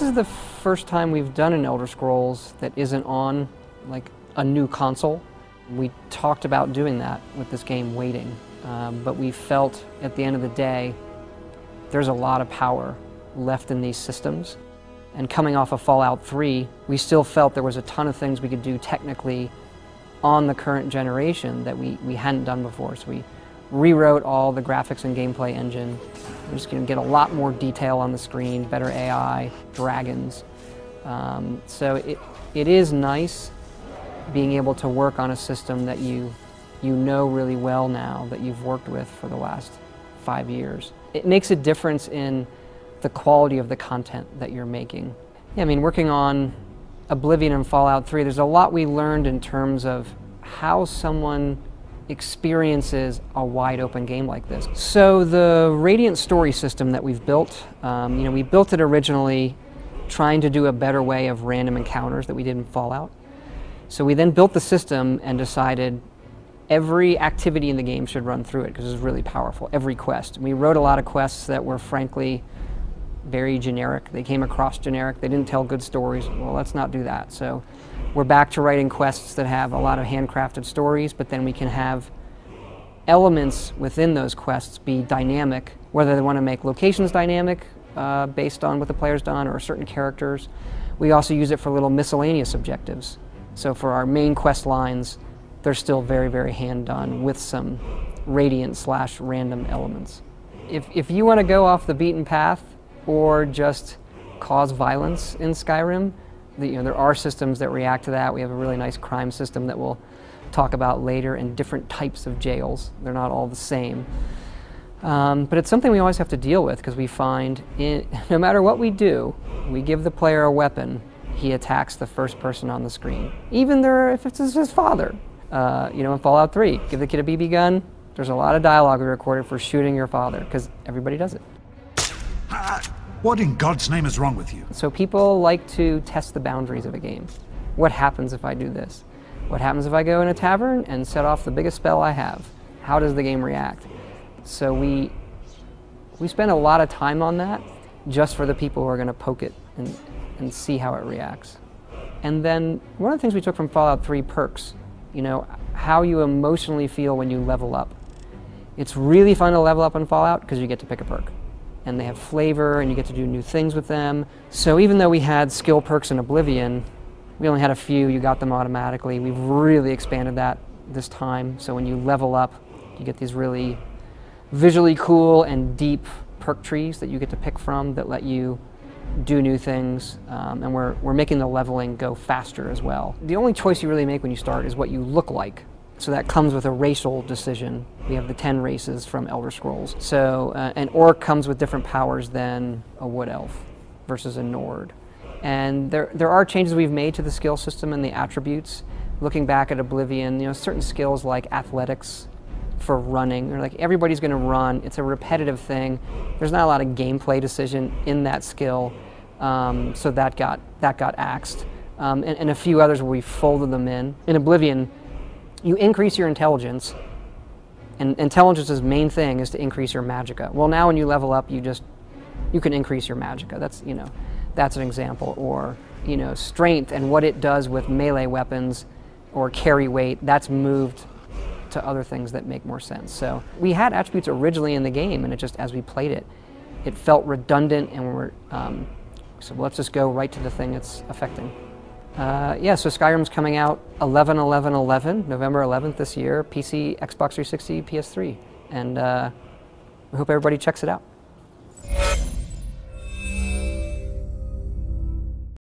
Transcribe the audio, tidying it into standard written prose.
This is the first time we've done an Elder Scrolls that isn't on like a new console. We talked about doing that with this game, Waiting, but we felt at the end of the day there's a lot of power left in these systems. And coming off of Fallout 3, we still felt there was a ton of things we could do technically on the current generation that we hadn't done before. So we rewrote all the graphics and gameplay engine. We're just going to get a lot more detail on the screen, better AI, dragons. So it is nice being able to work on a system that you know really well now, that you've worked with for the last 5 years. It makes a difference in the quality of the content that you're making. Yeah, I mean, working on Oblivion and Fallout 3, there's a lot we learned in terms of how someone experiences a wide open game like this. So the Radiant story system that we've built, we built it originally trying to do a better way of random encounters that we did in Fallout. So we then built the system and decided every activity in the game should run through it because it's really powerful, every quest. We wrote a lot of quests that were frankly very generic. They came across generic. They didn't tell good stories. Well, let's not do that. So we're back to writing quests that have a lot of handcrafted stories, but then we can have elements within those quests be dynamic, whether they want to make locations dynamic based on what the player's done or certain characters. We also use it for little miscellaneous objectives. So for our main quest lines, they're still very, very hand-done with some Radiant/random elements. If you want to go off the beaten path or just cause violence in Skyrim, there are systems that react to that. We have a really nice crime system that we'll talk about later, and different types of jails. They're not all the same. But it's something we always have to deal with because we find no matter what we do, we give the player a weapon, he attacks the first person on the screen. Even if it's his father. In Fallout 3, give the kid a BB gun. There's a lot of dialogue we recorded for shooting your father because everybody does it. What in God's name is wrong with you? So people like to test the boundaries of a game. What happens if I do this? What happens if I go in a tavern and set off the biggest spell I have? How does the game react? So we spend a lot of time on that just for the people who are going to poke it and see how it reacts. And then one of the things we took from Fallout 3, perks. How you emotionally feel when you level up. It's really fun to level up in Fallout because you get to pick a perk. And they have flavor, and you get to do new things with them. So even though we had skill perks in Oblivion, we only had a few, you got them automatically. We've really expanded that this time. So when you level up, you get these really visually cool and deep perk trees that you get to pick from that let you do new things. And we're making the leveling go faster as well. The only choice you really make when you start is what you look like. So that comes with a racial decision. We have the 10 races from Elder Scrolls. So an orc comes with different powers than a wood elf versus a Nord. And there are changes we've made to the skill system and the attributes. Looking back at Oblivion, certain skills like athletics for running, or like everybody's going to run. It's a repetitive thing. There's not a lot of gameplay decision in that skill, so that got axed. And a few others where we folded them in. In Oblivion, you increase your intelligence, and intelligence's main thing is to increase your magicka. Well, now when you level up, you can increase your magicka. That's an example. Or strength and what it does with melee weapons or carry weight. That's moved to other things that make more sense. So we had attributes originally in the game, and it just as we played it, it felt redundant, and so let's just go right to the thing it's affecting. So Skyrim's coming out 11/11/11, November 11th this year, PC, Xbox 360, PS3, and I hope everybody checks it out.